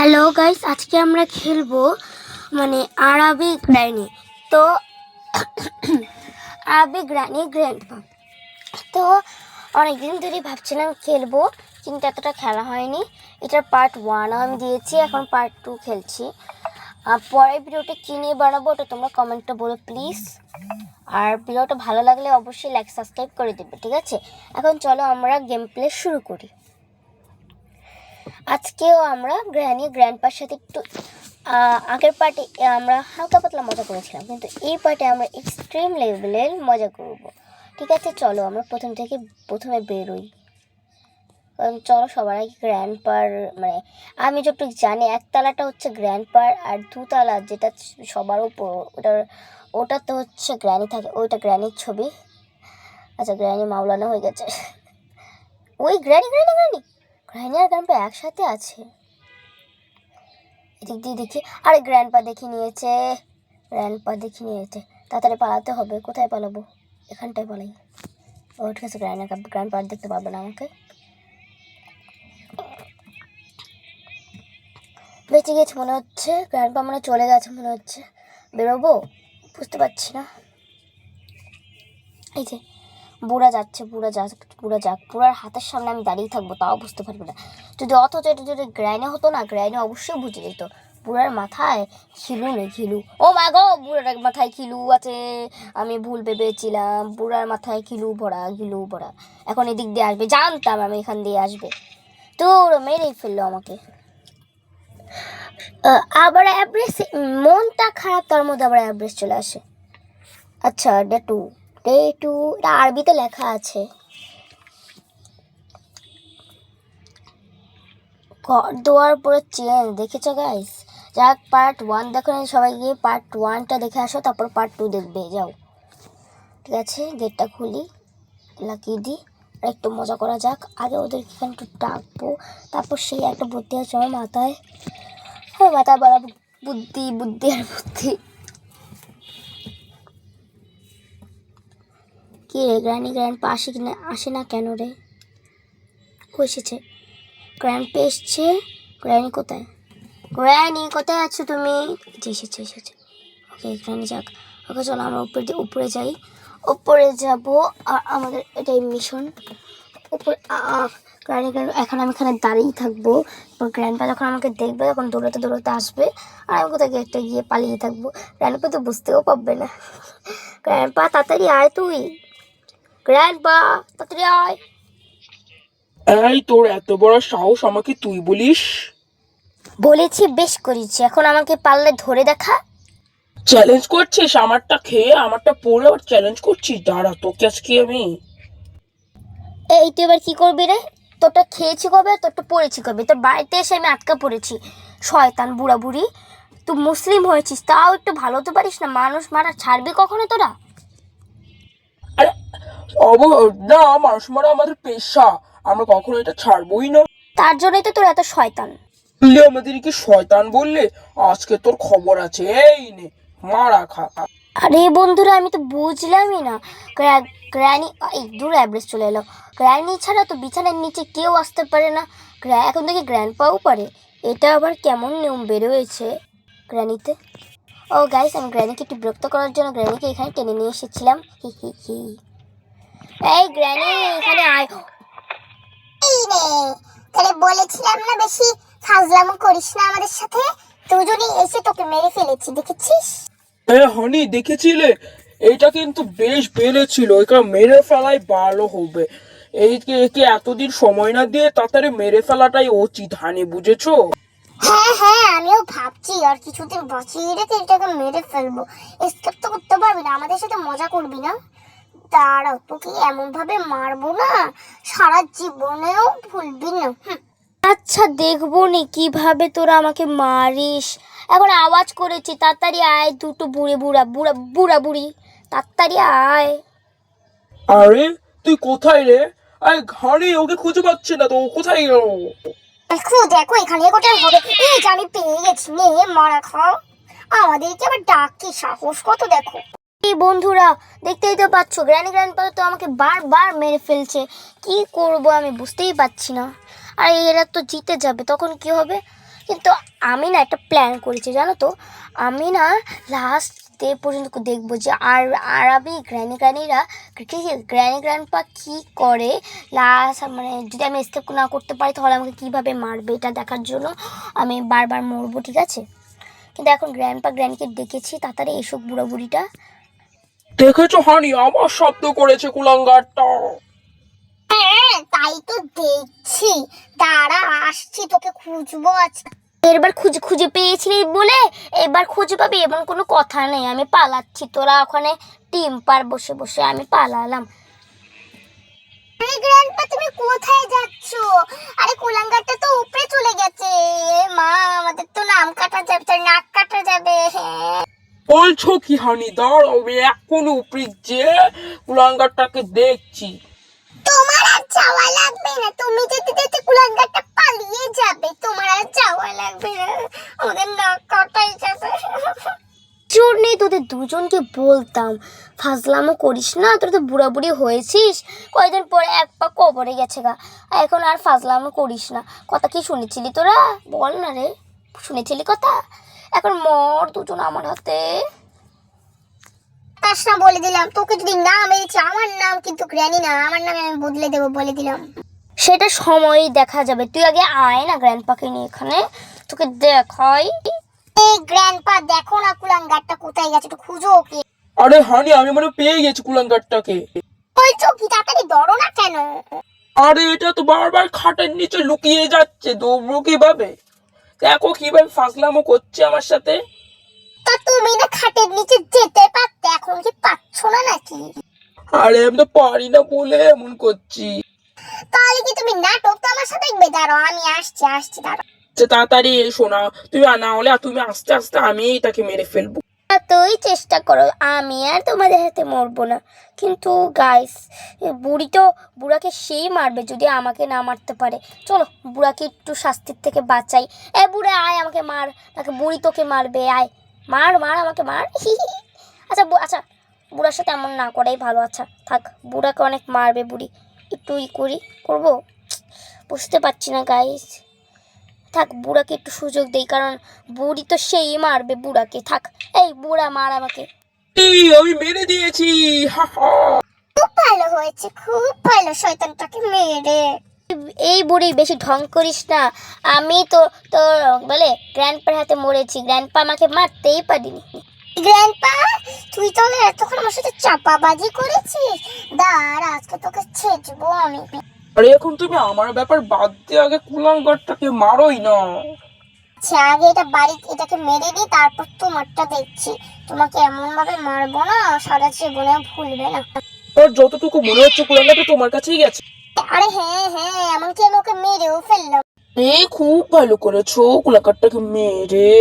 Hello guys, আজকে আমরা খেলবো আরবি গ্র্যানি। তো আরবি গ্র্যানি গ্র্যান্ডপা। তো অনেকদিন ধরে ভাবছিলাম খেলবো, কিন্তু এতটা খেলা হয়নি। এটার পার্ট 1 আমি দিয়েছি, এখন পার্ট 2 খেলছি। পরের ভিডিওটা কী নিয়ে বানাবো ওটা তোমরা কমেন্টটা বলো প্লিজ। আর ভিডিওটা ভালো লাগলে অবশ্যই লাইক সাবস্ক্রাইব করে দেবে, ঠিক আছে? এখন চলো আমরা গেম প্লে শুরু করি। আজকেও আমরা গ্র্যানি গ্র্যান্ডপার সাথে একটু আগের পার্টে আমরা হালকা পাতলা মজা করেছিলাম, কিন্তু এই পার্টে আমরা এক্সট্রিম লেভেলের মজা করব। ঠিক আছে, চলো আমরা প্রথমে বেরোই। কারণ চলো সবার আগে গ্র্যান্ডপার আমি যতটুকু জানি একতলাটা হচ্ছে গ্র্যান্ডপার, আর দুতলা যেটা সবার উপর ওটা তো হচ্ছে গ্র্যানি থাকে, ওইটা গ্র্যানির ছবি। আচ্ছা, গ্র্যানি মাওলানা হয়ে গেছে। ওই গ্র্যানি গ্র্যানি গ্র্যানি গ্র্যানি আর গ্র্যান্ডপা একসাথে আছে। এদিক দিয়ে দেখি, আরে গ্র্যান্ডপা দেখে নিয়েছে। তাড়াতাড়ি পালাতে হবে। কোথায় পালাবো? এখানটায় পালাই। ও ঠিক আছে, গ্র্যান্ডপা দেখতে পারবে না আমাকে। বেঁচে গেছে মনে হচ্ছে। গ্র্যান্ডপা চলে গেছে মনে হচ্ছে। বেরোবো বুঝতে পারছি না। এই যে বুড়া যাচ্ছে, বুড়া যাক। বুড়ার হাতের সামনে আমি দাঁড়িয়ে থাকবো, তাও বুঝতে পারবে না। অথচ এটা যদি গ্র্যানি হতো না, গ্র্যানি অবশ্যই বুঝে যেত বুড়ার মাথায় খিলু নেই। ও মা গো, বুড়ার মাথায় খিলু আছে। আমি ভুল ভেবেছিলাম, বুড়ার মাথায় ঘিলু ভরা। এখন এদিক দিয়ে আসবে, জানতাম আমি এখান দিয়ে আসবে। তো মেরেই ফেললো আমাকে। আবার অ্যাব্রেস, মনটা খারাপ, তার মধ্যে আবার অ্যাব্রেস চলে আসে। আচ্ছা, ডে টু এটা আরবিতে লেখা আছে। ঘর দোয়ার পরে চেঞ্জ, দেখেছো গাইস? যাক, পার্ট 1 দেখো না, সবাই গিয়ে পার্ট 1টা দেখে আসো, তারপর পার্ট 2 দেখবে। যাও, ঠিক আছে? গেটটা খুলি, লাগিয়ে দিই, আর একটু মজা করা যাক। আগে ওদেরকে এখানে একটু ডাকবো, তারপর সেই একটা বুদ্ধি আছে আমার মাথায়। হ্যাঁ, মাথায় বলা বুদ্ধি আর বুদ্ধি। কি রে, গ্র্যান্ডপা আসে না কেন রে? ও এসেছে, গ্র্যান্ডপা এসছে। গ্র্যানি কোথায় আছো তুমি? এসেছে। ওকে, গ্র্যানি যাক। ওকে চলো আমরা উপরে যাই। উপরে যাব, আর আমাদের এটাই মিশন। উপরে এখন আমি এখানে দাঁড়িয়ে থাকবো। গ্র্যান্ডপা যখন আমাকে দেখবে তখন দৌড়াতে আসবে, আর আমি কোথায় একটা গিয়ে পালিয়ে থাকবো। গ্র্যান্ডপা তো বুঝতেও পারবে না। গ্র্যান্ডপা তাড়াতাড়ি আয় তুই। গ্র্যান্ডপা তাড়াতাড়ি আয়। এই, তোর এত বড় সাহস আমাকে তুই বলিস? বলেছি, বেশ করেছি। এখন আমাকে পারলে ধরে দেখা। চ্যালেঞ্জ করছিস? আমারটা খেয়ে আমারটা পড়ে আবার চ্যালেঞ্জ করছিস? দাঁড়া, তোকে আজকে আমি। এই তুই এবার কি করবি রে? তোরটা খেয়েছি কবে, তোরটা পড়েছি কবে? তোর বাড়িতে এসে আমি আটকা পড়েছি। শয়তান বুড়া বুড়ি, তুই মুসলিম হয়েছিস, তাও একটু ভালো হতে পারিস না? মানুষ মারা ছাড়বি কখনো তোরা? আরে না, মানুষ মারা আমাদের পেশা, আমরা কখনো এটা ছাড়বই না। তার জন্যই তো তোর এত শয়তান। তুই আমাদেরকে শয়তান বললে? আজকে তোর খবর আছে। এই নে, মারা খা। আরে বন্ধুরা, আমি তো বুঝলামই না। গ্র্যানি, এই দূর অ্যাড্রেস চলে এলো। গ্র্যানি ছাড়া তো বিছানার নিচে কেউ আসতে পারে না। এখন থেকে গ্র্যান্ডপাও পারে। এটা আবার কেমন নিয়ম বেরোয়েছে গ্র্যানিতে। ও গাইস, আমি গ্র্যানিকে একটু বিরক্ত করার জন্য গ্র্যানিকে এখানে টেনে নিয়ে এসেছিলাম। হি। এই গ্র্যানি, এখানে আয়। তাহলে বলেছিলাম না বেশি ফাজলামো করিস না আমাদের সাথে। দুজনেই এসে তোকে মেরে ফেলেছি, দেখেছিস? হানি, দেখেছিলে? এইটা কিন্তু বেশ বেড়েছিল, একে মেরে ফেলাই ভালো হবে। একে এতদিন সময় না দিয়ে তাড়াতাড়ি মেরে ফেলাটাই উচিত, হানি, বুঝেছো? হ্যাঁ, আমিও ভাবছি আর কিছুদিন বাঁচিয়ে রেখে এটাকে মেরে ফেলবো। এসকেপ তো করতে পারবি না, আমাদের সাথে মজা করবি না? দাঁড়াও, তোকে এমন ভাবে মারবো না, সারা জীবনেও ভুলবি না। আচ্ছা, দেখবো নি কিভাবে তোরা আমাকে মারিস। এখন আওয়াজ করেছি, তাড়াতাড়ি আয়। দুটো বুড়ি, তাড়াতাড়ি আয়। আরে তুই কোথায় রে? আরে ঘাড়ি, ওকে খুঁজে পাচ্ছি না তো, ও কোথায় গেল? দেখো এখানে কোথায় হবে। এই যে আমি পেয়ে গেছি, নে মারা খাও। আমাদেরকে আবার ডাকি, সাহস কত দেখো। এই বন্ধুরা, দেখতেই তো পাচ্ছ, গ্র্যান্ডপা তো আমাকে বারবার মেরে ফেলছে। কি করব আমি বুঝতেই পারছি না। আর এরা তো জিতে যাবে, তখন কি হবে? কিন্তু আমি না একটা প্ল্যান করেছি জানো তো, আমি না লাস্ট ডে পর্যন্ত দেখবো যে আর আমি গ্র্যানি গ্র্যান্ডপা কী করে লাস্ট, মানে যদি আমি এসকেপ না করতে পারি তাহলে আমাকে কীভাবে মারবে এটা দেখার জন্য আমি বারবার মরবো, ঠিক আছে? কিন্তু এখন গ্র্যান্ডপা গ্র্যানিকে ডেকেছি, তাড়াতাড়ি এসব বুড়িটা। দেখেছো হানি, আমার শব্দ করেছে কুলাঙ্গারটা। হ্যাঁ তাই তো দেখছি, দাঁড়া আসছি, তোকে খুঁজবো আজকে। এবার খুঁজে খুঁজে পেয়েছিলি বলে এবার খুঁজে পাবি এমন কোনো কথা নেই। আমি পালাচ্ছি, তোরা ওখানে টিম পার বসে বসে আমি পালালাম। আরে গ্র্যান্ডপা তুমি কোথায় যাচ্ছো? আরে কুলাঙ্গারটা তো উপরে চলে গেছে। এ মা, আমাদের তো নাম কাটা যাবে, তোর নাক কাটা যাবে। হ্যাঁ বলছো কি হানি? দাঁড়াও, আমি এখন উপরে যে কুলাঙ্গারটাকে দেখছি। তোমার আর যাওয়া লাগবে না, তুমি যেতে যেতে কুলাঙ্গারটা পালিয়ে যাবে, তোমার আর যাওয়া লাগবে না, আমাদের নাক কাটাই যাবে। চোর নেই, তোদের দুজনকে বলতাম ফাজলামো করিস না, তোরা তো বুড়ি হয়েছিস, কয়েকদিন পরে এক পা কবরে গেছে গা, এখন আর ফাজলামো করিস না। কথা কি শুনেছিলি তোরা? বল না রে, শুনেছিলি কথা? এখন মর দুজন আমার হাতে। তার না বলে দিলাম, তোকে যদি না মেরেছি, আমার নাম কিন্তু গ্র্যানি না, আমার নামে আমি বদলে দেবো বলে দিলাম। সেটা সময়ই দেখা যাবে, তুই আগে আয় না গ্র্যান্ডপাকে নিয়ে এখানে, তোকে দেখাই। এই গ্র্যান্ডপা দেখো না কুলাঙ্গারটা কোথায় গেছে, একটু খুঁজো ওকে। আরে হানি, আমি মানে পেয়ে গেছি কুলাঙ্গারটাকে। বলছো কি, তাড়াতাড়ি ধরো না কেন? আরে এটা তো বারবার খাটের নিচে লুকিয়ে যাচ্ছে, দৌড়ো কিভাবে? দেখো কিভাবে ফাজলামো করছে আমার সাথে। তা তুমি না খাটের নিচে যেতে পারতে, এখন কি পাচ্ছ না নাকি? আরে আমি তো পারি না বলে এমন করছি। তাহলে কি তুমি নাটক তো আমার সাথে দেখবে? দাঁড়াও আমি আসছি আসছি, দাঁড়াও। তাড়াতাড়ি এসো না, তুমি না হলে তুমি আস্তে আস্তে আমি তাকে মেরে ফেলবো। তুই চেষ্টা করো, আমি আর তোমাদের হাতে মরবো না। কিন্তু গাইস, বুড়াকে সেই মারবে যদি আমাকে না মারতে পারে। চলো বুড়াকে একটু শাস্তির থেকে বাঁচাই। বুড়া আয়, আমাকে মার, তাকে বুড়ি তোকে মারবে, আয় মার আমাকে মার। আচ্ছা আচ্ছা, বুড়ার সাথে এমন না করাই ভালো। আচ্ছা থাক, বুড়াকে অনেক মারবে বুড়ি, একটু করবো, বুঝতে পারছি না গাইস। থাক, বুড়াকে একটু সুযোগ দেই, কারণ বুড়ি তো সেই মারবে বুড়াকে। থাক, এই বুড়া মার আমাকে। আমি মেরে দিয়েছি, হা হা। খুব ভালো হয়েছে, খুব ভালো, শয়তানটাকে মেরে। এই বুড়ি বেশি ঢং করিস না, আমি তো তোর বলে গ্র্যান্ডপার হাতে মরেছি, গ্র্যান্ডপা আমাকে মারতেই পারিনি। গ্র্যান্ডপা, তুই তাহলে এতক্ষণ আমার সাথে চাপাবাজি করেছিস, দাঁড়া আজকে তোকে ছেঁচবো আমি। আরে এখন তুমি আমার ব্যাপার বাদ দিয়ে আগে কুলাঙ্গারটাকে মারোই না। আচ্ছা আগে এটাকে মেরে দিই, তারপর তোমারটা দেখছি। তোমাকে এমন ভাবে মারবো না, সারা জীবনে ভুলবে না। আর যতটুকু মনে হচ্ছে কুলাঙ্গারটা তোমার কাছেই গেছে। আরে হ্যাঁ হ্যাঁ, এমনকি আমি ওকে মেরেও ফেললাম। এই খুব ভালো করেছো কুলাঙ্গারটাকে মেরে।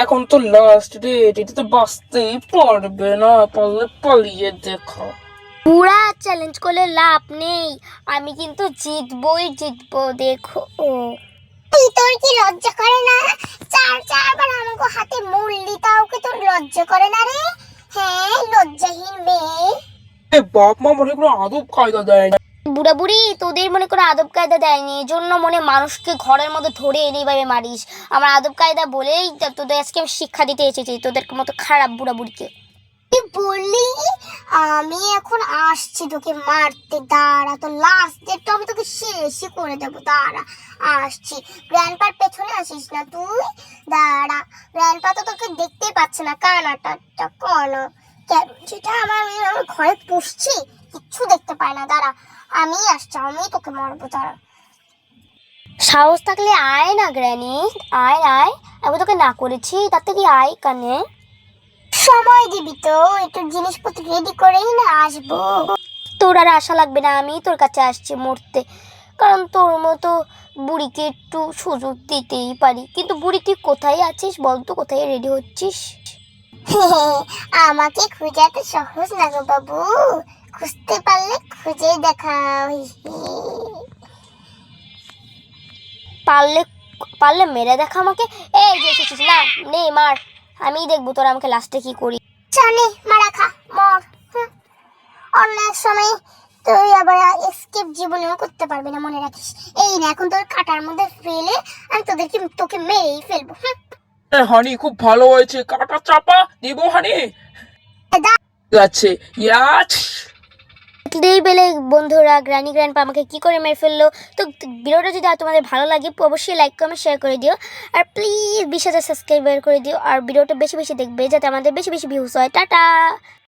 এখন তো লাস্ট ডেট, এটা তো বাঁচতেই পারবে না, পারলে পালিয়ে দেখো। বুড়া চ্যালেঞ্জ করলে লাভ নেই, আমি কিন্তু জিতবো দেখো। তোর কি লজ্জা করে না? চারবার আমাকে হাতে মুরলি, তাও কি তোর লজ্জা করে না রে? হ্যাঁ লজ্জাহীন মেয়ে। বাপ মা মনে কোনো আদব কায়দা দেয় না। বুড়ি তোদের মনে করে আদব কায়দা দেয়নি, এই জন্য মনে মানুষকে ঘরের মধ্যে ধরে এনে এইভাবে মারিস। আমার আদব কায়দা বলেই তোদের আজকে আমি শিক্ষা দিতে এসেছি, তোদের মতো খারাপ বুড়িকে। তুই বললি আমি এখন আসছি তোকে মারতে, দাঁড়া, তো লাস্ট ডেটটা আমি তোকে শেষই করে দেবো, দাঁড়া আসছি। গ্র্যান্ডপার পেছনে আসিস না তুই, দাঁড়া। গ্র্যান্ডপা তো তোকে দেখতেই পাচ্ছে না, কানাটা কানা, যেটা আমার ঘরে পুষছি, কিচ্ছু দেখতে পায় না, দাঁড়া আমি আসছি, আমি তোকে মারবো, দাঁড়া। সাহস থাকলে আয় না গ্র্যানি, আয় আমি তোকে না করেছি, তার থেকে আয় কানে। সময় দিবি তো, একটু জিনিসপত্র রেডি করেই না আসবো। তোর আর আশা লাগবে না, আমি তোর কাছে আসছি মরতে, কারণ তোর মতো বুড়িকে একটু সুযোগ দিতেই পারি। কিন্তু বুড়ি তুই কোথায় আছিস বলতো, কোথায় রেডি হচ্ছিস? আমাকে খুঁজে এত সহজ না গো বাবু, খুঁজতে পারলে খুঁজে দেখাও। পারলে মেরে দেখা আমাকে। এই যে এসেছিস না, নে মার, আমি দেখবো তোরা আমাকে লাস্টে কি করি। চলে মারা খা, মর। অন্য এক সময় তুই আবার এসকেপ জীবনেও করতে পারবি না, মনে রাখিস। এই না, এখন তোর কাটার মধ্যে ফেলে আমি তোকে মেরেই ফেলবো। হানি খুব ভালো হয়েছে, কাটা চাপা দিব হানি। ঠিক আছে, ইয়াচ। দেখতেই পেলে বন্ধুরা গ্র্যানি গ্র্যান্ডপা আমাকে কি করে মেরে ফেললো। তো ভিডিওটা যদি তোমাদের ভালো লাগে অবশ্যই লাইক কমেন্ট শেয়ার করে দিও, আর প্লিজ 20,000 সাবস্ক্রাইবার করে দিও, আর ভিডিওটা বেশি বেশি দেখবে যাতে আমাদের বেশি বেশি ভিউজ হয়। টাটা।